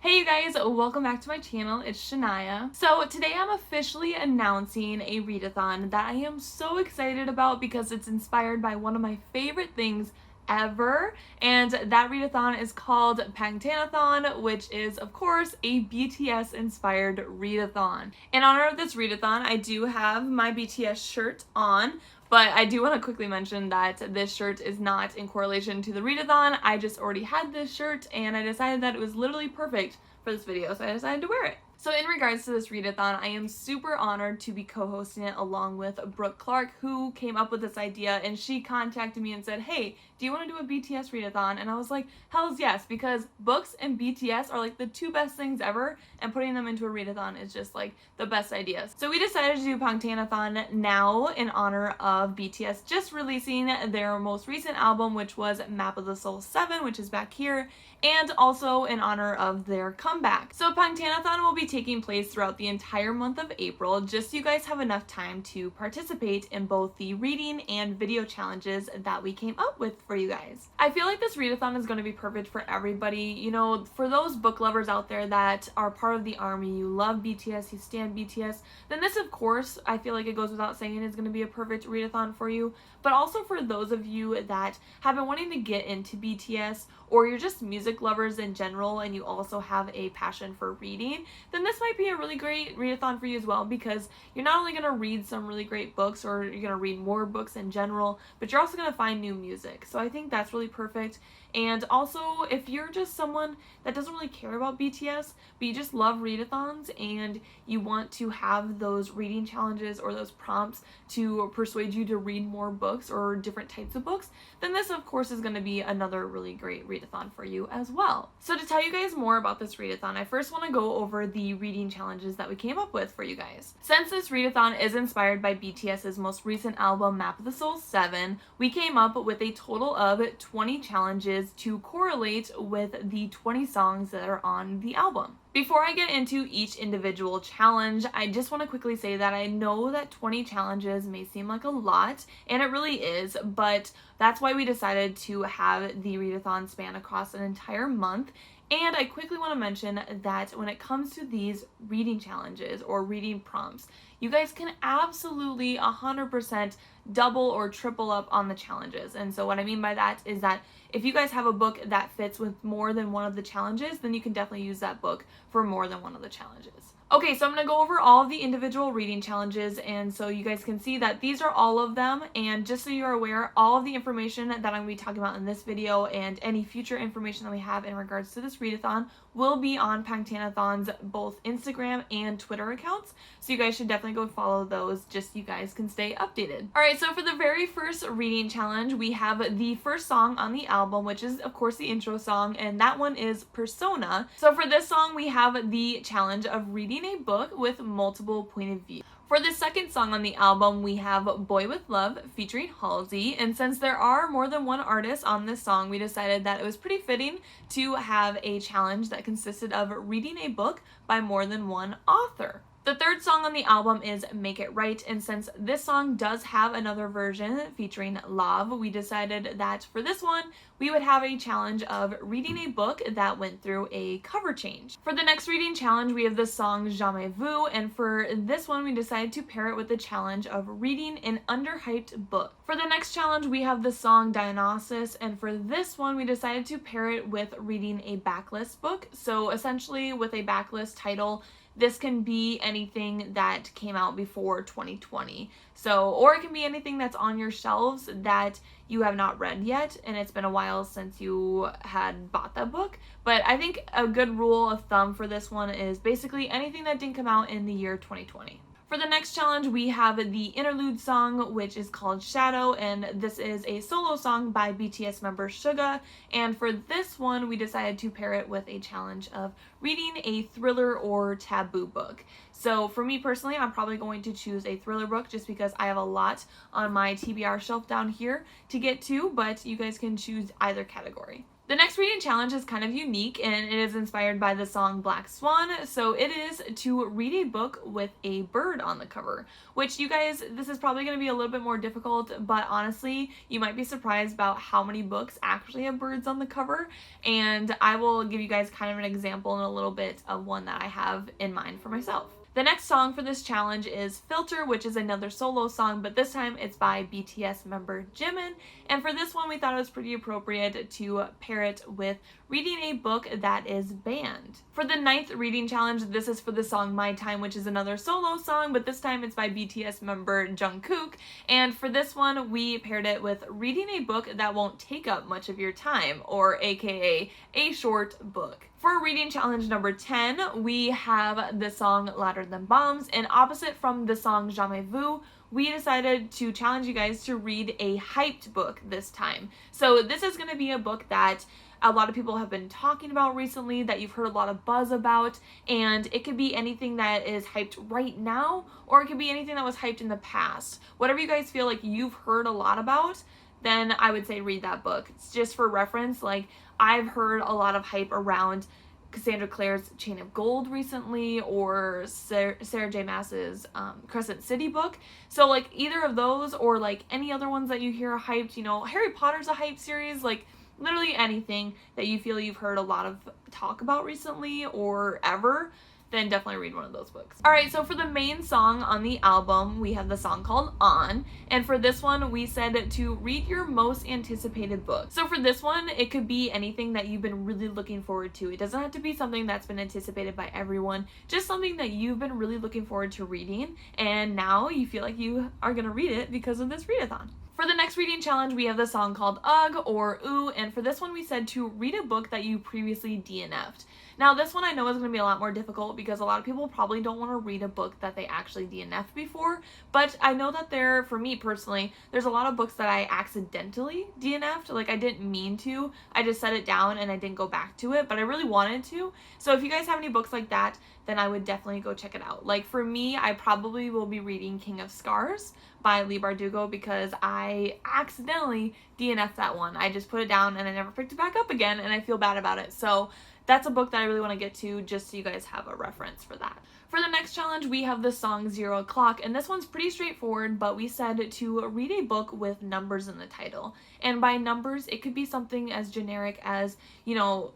Hey you guys, welcome back to my channel. It's Shania. So today I'm officially announcing a readathon that I am so excited about because it's inspired by one of my favorite things ever, and that readathon is called Bangtanathon, which is of course a BTS-inspired readathon. In honor of this readathon, I do have my BTS shirt on. But I do want to quickly mention that this shirt is not in correlation to the readathon. I just already had this shirt and I decided that it was literally perfect for this video, so I decided to wear it. So in regards to this readathon, I am super honored to be co-hosting it along with Brooke Clark, who came up with this idea, and she contacted me and said, hey, do you want to do a BTS readathon? And I was like, hells yes, because books and BTS are like the two best things ever, and putting them into a readathon is just like the best ideas. So we decided to do Bangtanathon now in honor of BTS just releasing their most recent album, which was Map of the Soul 7, which is back here, and also in honor of their comeback. So Bangtanathon will be taking place throughout the entire month of April, just so you guys have enough time to participate in both the reading and video challenges that we came up with for you guys. I feel like this readathon is going to be perfect for everybody. You know, for those book lovers out there that are part of the army, you love BTS, you stan BTS, then this of course, I feel like it goes without saying, is going to be a perfect readathon for you. But also for those of you that have been wanting to get into BTS, or you're just music lovers in general and you also have a passion for reading, then this might be a really great readathon for you as well, because you're not only going to read some really great books, or you're going to read more books in general, but you're also going to find new music. So I think that's really perfect. And also, if you're just someone that doesn't really care about BTS, but you just love readathons and you want to have those reading challenges or those prompts to persuade you to read more books or different types of books, then this of course is going to be another really great readathon for you as well. So to tell you guys more about this readathon, I first want to go over the reading challenges that we came up with for you guys. Since this readathon is inspired by BTS's most recent album, Map of the Soul 7, we came up with a total of 20 challenges to correlate with the 20 songs that are on the album. Before I get into each individual challenge, I just want to quickly say that I know that 20 challenges may seem like a lot, and it really is, but that's why we decided to have the readathon span across an entire month. And I quickly want to mention that when it comes to these reading challenges or reading prompts, you guys can absolutely 100% double or triple up on the challenges. And so what I mean by that is that if you guys have a book that fits with more than one of the challenges, then you can definitely use that book for more than one of the challenges. Okay, so I'm going to go over all of the individual reading challenges, and so you guys can see that these are all of them. And just so you're aware, all of the information that I'm going to be talking about in this video and any future information that we have in regards to this readathon will be on Bangtanathon's both Instagram and Twitter accounts. So you guys should definitely go follow those just so you guys can stay updated. Alright, so for the very first reading challenge, we have the first song on the album, which is of course the intro song, and that one is Persona. So for this song, we have the challenge of reading a book with multiple point of view. For the second song on the album, we have Boy With Love featuring Halsey, and since there are more than one artist on this song, we decided that it was pretty fitting to have a challenge that consisted of reading a book by more than one author. The third song on the album is Make It Right, and since this song does have another version featuring Love, we decided that for this one, we would have a challenge of reading a book that went through a cover change. For the next reading challenge, we have the song Jamais Vu, and for this one, we decided to pair it with the challenge of reading an underhyped book. For the next challenge, we have the song Dionysus, and for this one, we decided to pair it with reading a backlist book. So essentially, with a backlist title, this can be anything that came out before 2020. So, or it can be anything that's on your shelves that you have not read yet, and it's been a while since you had bought that book. But I think a good rule of thumb for this one is basically anything that didn't come out in the year 2020. For the next challenge, we have the Interlude song, which is called Shadow, and this is a solo song by BTS member Suga. And for this one, we decided to pair it with a challenge of reading a thriller or taboo book. So for me personally, I'm probably going to choose a thriller book just because I have a lot on my TBR shelf down here to get to, but you guys can choose either category. The The next reading challenge is kind of unique, and it is inspired by the song Black Swan. So it is to read a book with a bird on the cover, which you guys, this is probably going to be a little bit more difficult, but honestly, you might be surprised about how many books actually have birds on the cover. And I will give you guys kind of an example in a little bit of one that I have in mind for myself. The next song for this challenge is Filter, which is another solo song, but this time it's by BTS member Jimin. And for this one, we thought it was pretty appropriate to pair it with reading a book that is banned. For the 9th reading challenge, this is for the song My Time, which is another solo song, but this time it's by BTS member Jungkook. And for this one, we paired it with reading a book that won't take up much of your time, or aka a short book. For reading challenge number 10, we have the song Louder Than Bombs, and opposite from the song Jamais Vu, we decided to challenge you guys to read a hyped book this time. So this is going to be a book that a lot of people have been talking about recently, that you've heard a lot of buzz about, and it could be anything that is hyped right now, or it could be anything that was hyped in the past. Whatever you guys feel like you've heard a lot about, then I would say read that book. It's just for reference, like I've heard a lot of hype around Cassandra Clare's Chain of Gold recently, or Sarah J. Maas's Crescent City book. So like either of those, or like any other ones that you hear are hyped, you know, Harry Potter's a hype series, like literally anything that you feel you've heard a lot of talk about recently or ever, then definitely read one of those books. Alright, so for the main song on the album, we have the song called On, and for this one, we said to read your most anticipated book. So for this one, it could be anything that you've been really looking forward to. It doesn't have to be something that's been anticipated by everyone, just something that you've been really looking forward to reading, and now you feel like you are gonna read it because of this readathon. For the next reading challenge, we have the song called Ugh or Ooh, and for this one we said to read a book that you previously DNF'd. Now this one I know is going to be a lot more difficult because a lot of people probably don't want to read a book that they actually DNF'd before, but I know that for me personally, there's a lot of books that I accidentally DNF'd, like I didn't mean to, I just set it down and I didn't go back to it, but I really wanted to. So if you guys have any books like that, then I would definitely go check it out. Like for me, I probably will be reading King of Scars by Leigh Bardugo because I accidentally DNF'd that one. I just put it down and I never picked it back up again, and I feel bad about it. So that's a book that I really want to get to, just so you guys have a reference for that. For the next challenge, we have the song 0 O'Clock, and this one's pretty straightforward, but we said to read a book with numbers in the title. And by numbers, it could be something as generic as, you know,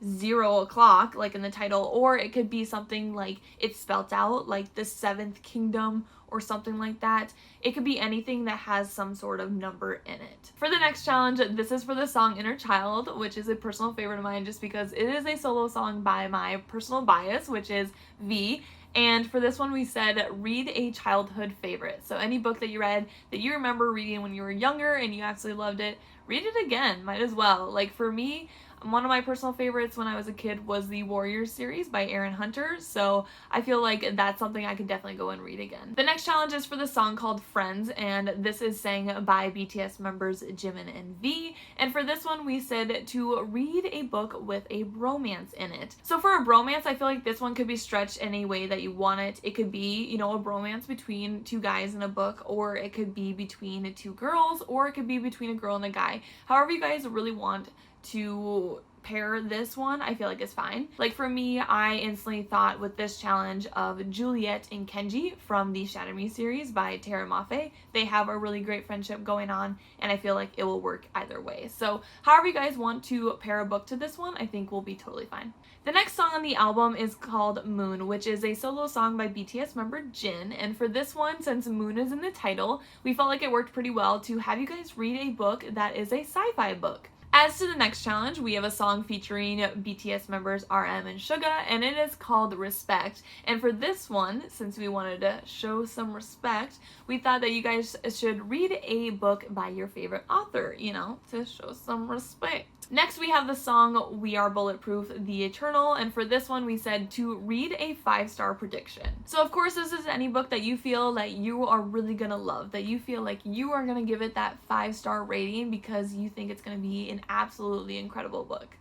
0 o'clock, like in the title, or it could be something like it's spelt out, like the 7th Kingdom or something like that. It could be anything that has some sort of number in it. For the next challenge, this is for the song Inner Child, which is a personal favorite of mine just because it is a solo song by my personal bias, which is V. And for this one, we said read a childhood favorite. So any book that you read that you remember reading when you were younger and you absolutely loved it, read it again, might as well. Like for me, one of my personal favorites when I was a kid was the Warriors series by Aaron Hunter, so I feel like that's something I could definitely go and read again. The next challenge is for the song called Friends, and this is sang by BTS members Jimin and V, and for this one we said to read a book with a bromance in it. So for a bromance, I feel like this one could be stretched any way that you want it. It could be, you know, a bromance between two guys in a book, or it could be between two girls, or it could be between a girl and a guy. However you guys really want to pair this one, I feel like is fine. Like for me, I instantly thought with this challenge of Juliet and Kenji from the Shatter Me series by Tara Mafe. They have a really great friendship going on, and I feel like it will work either way. So however you guys want to pair a book to this one, I think will be totally fine. The next song on the album is called Moon, which is a solo song by BTS member Jin, and for this one, since Moon is in the title, we felt like it worked pretty well to have you guys read a book that is a sci-fi book. As to the next challenge, we have a song featuring BTS members RM and Suga, and it is called Respect. And for this one, since we wanted to show some respect, we thought that you guys should read a book by your favorite author, you know, to show some respect. Next, we have the song We Are Bulletproof, The Eternal, and for this one, we said to read a 5-star prediction. So of course, this is any book that you feel that you are really gonna love, that you feel like you are gonna give it that 5-star rating because you think it's gonna be an absolutely incredible book.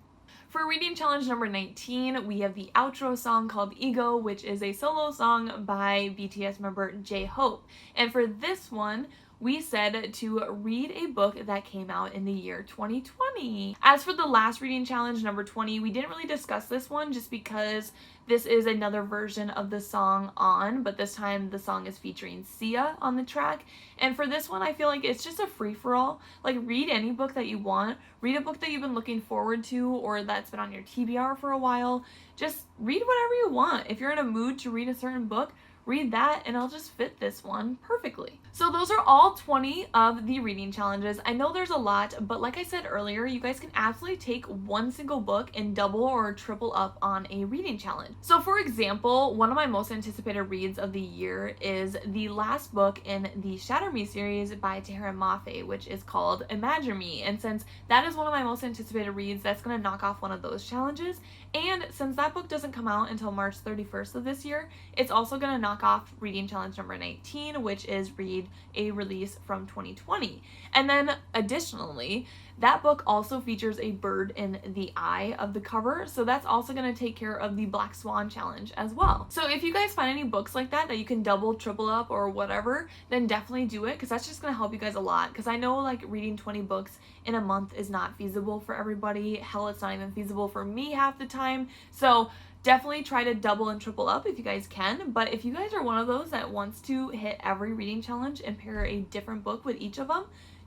For reading challenge number 19, we have the outro song called Ego, which is a solo song by BTS member J-Hope. And for this one, we said to read a book that came out in the year 2020. As for the last reading challenge, number 20, we didn't really discuss this one just because this is another version of the song On, but this time the song is featuring Sia on the track. And for this one, I feel like it's just a free-for-all. Like, read any book that you want. Read a book that you've been looking forward to or that's been on your TBR for a while. Just read whatever you want. If you're in a mood to read a certain book, read that and it'll just fit this one perfectly. So those are all 20 of the reading challenges. I know there's a lot, but like I said earlier, you guys can absolutely take one single book and double or triple up on a reading challenge. So for example, one of my most anticipated reads of the year is the last book in the Shatter Me series by Tahira Mafe, which is called Imagine Me. And since that is one of my most anticipated reads, that's going to knock off one of those challenges. And since that book doesn't come out until March 31st of this year, it's also going to knock off reading challenge number 19, which is read a release from 2020. And then additionally, that book also features a bird in the eye of the cover, so that's also going to take care of the Black Swan challenge as well. So if you guys find any books like that you can double, triple up, or whatever, then definitely do it, because that's just going to help you guys a lot. Because I know like reading 20 books in a month is not feasible for everybody. Hell, it's not even feasible for me half the time. So definitely try to double and triple up if you guys can. But if you guys are one of those that wants to hit every reading challenge and pair a different book with each of them,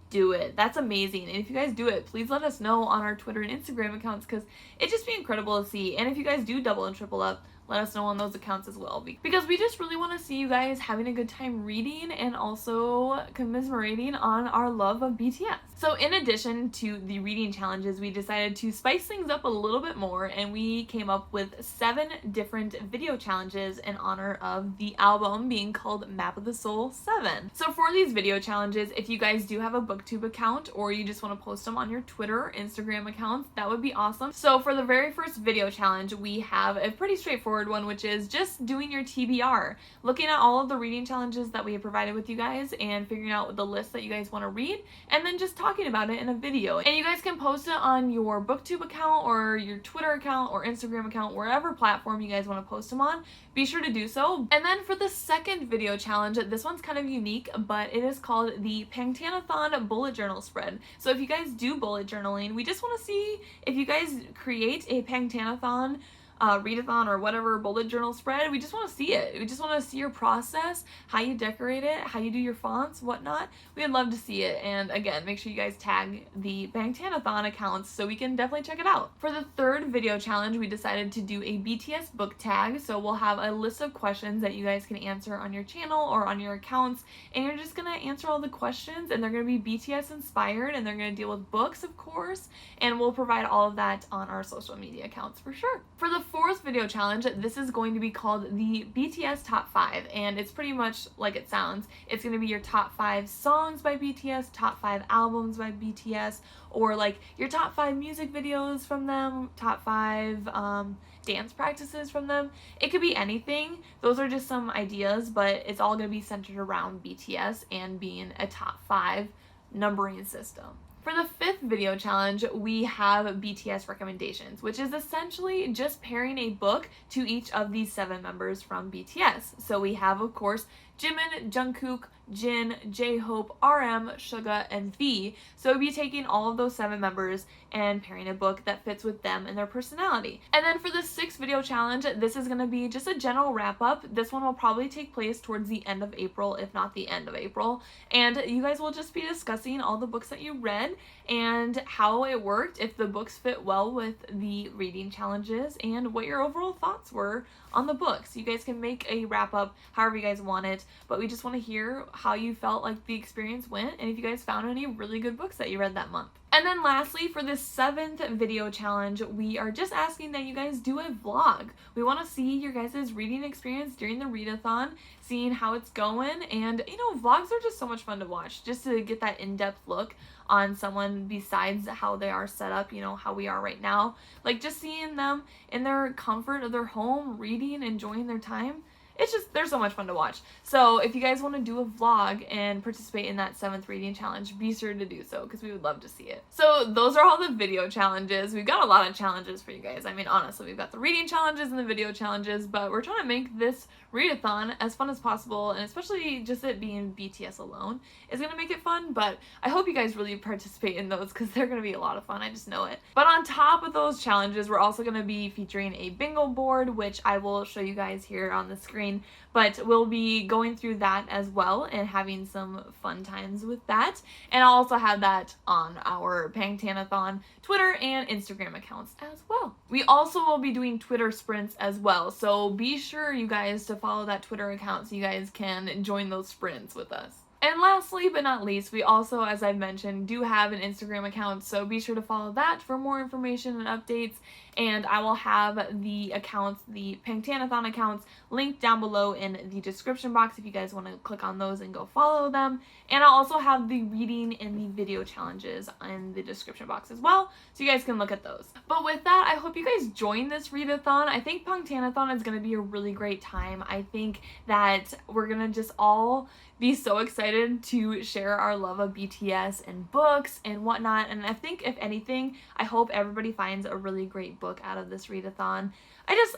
do it. That's amazing. And if you guys do it, please let us know on our Twitter and Instagram accounts, because it'd just be incredible to see. And if you guys do double and triple up, let us know on those accounts as well, because we just really want to see you guys having a good time reading and also commiserating on our love of BTS. So in addition to the reading challenges, we decided to spice things up a little bit more, and we came up with 7 different video challenges in honor of the album being called Map of the Soul 7. So for these video challenges, if you guys do have a BookTube account or you just want to post them on your Twitter or Instagram accounts, that would be awesome. So for the very first video challenge, we have a pretty straightforward one, which is just doing your TBR, looking at all of the reading challenges that we have provided with you guys and figuring out the list that you guys want to read, and then just talking about it in a video. And you guys can post it on your BookTube account or your Twitter account or Instagram account, wherever platform you guys want to post them on. Be sure to do so. And then for the second video challenge, this one's kind of unique, but it is called the Bangtanathon bullet journal spread. So if you guys do bullet journaling, we just want to see if you guys create a Bangtanathon readathon or whatever bullet journal spread. We just want to see it. We just want to see your process, how you decorate it, how you do your fonts, whatnot. We would love to see it. And again, make sure you guys tag the Bangtanathon accounts so we can definitely check it out. For the third video challenge, we decided to do a BTS book tag. So we'll have a list of questions that you guys can answer on your channel or on your accounts, and you're just gonna answer all the questions, and they're gonna be BTS inspired, and they're gonna deal with books, of course, and we'll provide all of that on our social media accounts for sure. For the fourth video challenge, this is going to be called the BTS Top 5, and it's pretty much like it sounds. It's going to be your top 5 songs by BTS, top 5 albums by BTS, or like your top 5 music videos from them, top 5 dance practices from them. It could be anything. Those are just some ideas, but it's all going to be centered around BTS and being a top 5 numbering system. For the fifth video challenge, we have BTS recommendations, which is essentially just pairing a book to each of these 7 members from BTS. So we have, of course, Jimin, Jungkook, Jin, J-Hope, RM, Suga, and V. So we'll be taking all of those 7 members and pairing a book that fits with them and their personality. And then for the 6th video challenge, this is going to be just a general wrap up. This one will probably take place towards the end of April, if not the end of April. And you guys will just be discussing all the books that you read and how it worked, if the books fit well with the reading challenges, and what your overall thoughts were on the books. You guys can make a wrap up however you guys want it, but we just want to hear how you felt like the experience went, and if you guys found any really good books that you read that month. And then lastly, for this 7th video challenge, we are just asking that you guys do a vlog. We want to see your guys' reading experience during the readathon, seeing how it's going, and vlogs are just so much fun to watch, just to get that in-depth look on someone besides how they are set up, how we are right now. Like, just seeing them in their comfort of their home, reading, enjoying their time. it's just, they're so much fun to watch. So if you guys want to do a vlog and participate in that 7th reading challenge, be sure to do so because we would love to see it. So those are all the video challenges. We've got a lot of challenges for you guys. I mean, honestly, we've got the reading challenges and the video challenges, but we're trying to make this readathon as fun as possible, and especially just it being BTS alone is going to make it fun, but I hope you guys really participate in those because they're going to be a lot of fun. I just know it. But on top of those challenges, we're also going to be featuring a bingo board, which I will show you guys here on the screen, but we'll be going through that as well and having some fun times with that. And I'll also have that on our Bangtanathon Twitter and Instagram accounts as well. We also will be doing Twitter sprints as well, so be sure you guys to follow that Twitter account so you guys can join those sprints with us. And lastly but not least, we also, as I've mentioned, do have an Instagram account, so be sure to follow that for more information and updates. And I will have the accounts, the Bangtanathon accounts, linked down below in the description box if you guys want to click on those and go follow them. And I'll also have the reading and the video challenges in the description box as well, so you guys can look at those. But with that, I hope you guys join this readathon. I think Bangtanathon is going to be a really great time. I think that we're going to just all be so excited to share our love of BTS and books and whatnot. And I think, if anything, I hope everybody finds a really great book out of this readathon.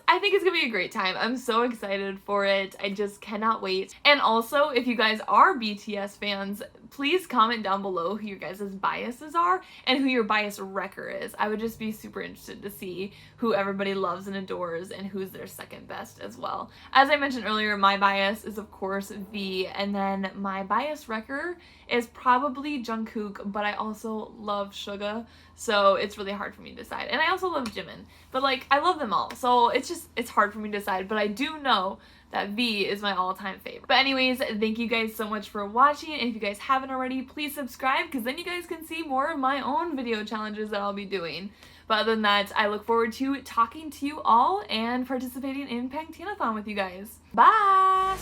I think it's gonna be a great time. I'm so excited for it. I just cannot wait. And also, if you guys are BTS fans, please comment down below who your guys' biases are and who your bias wrecker is. I would just be super interested to see who everybody loves and adores and who's their second best as well. As I mentioned earlier, my bias is of course V, and then my bias wrecker is probably Jungkook, but I also love Suga, so it's really hard for me to decide. And I also love Jimin, but like, I love them all, so it's hard for me to decide, but I do know that V is my all-time favorite. But anyways, thank you guys so much for watching, and if you guys haven't already, please subscribe because then you guys can see more of my own video challenges that I'll be doing. But other than that, I look forward to talking to you all and participating in Bangtanathon with you guys. Bye!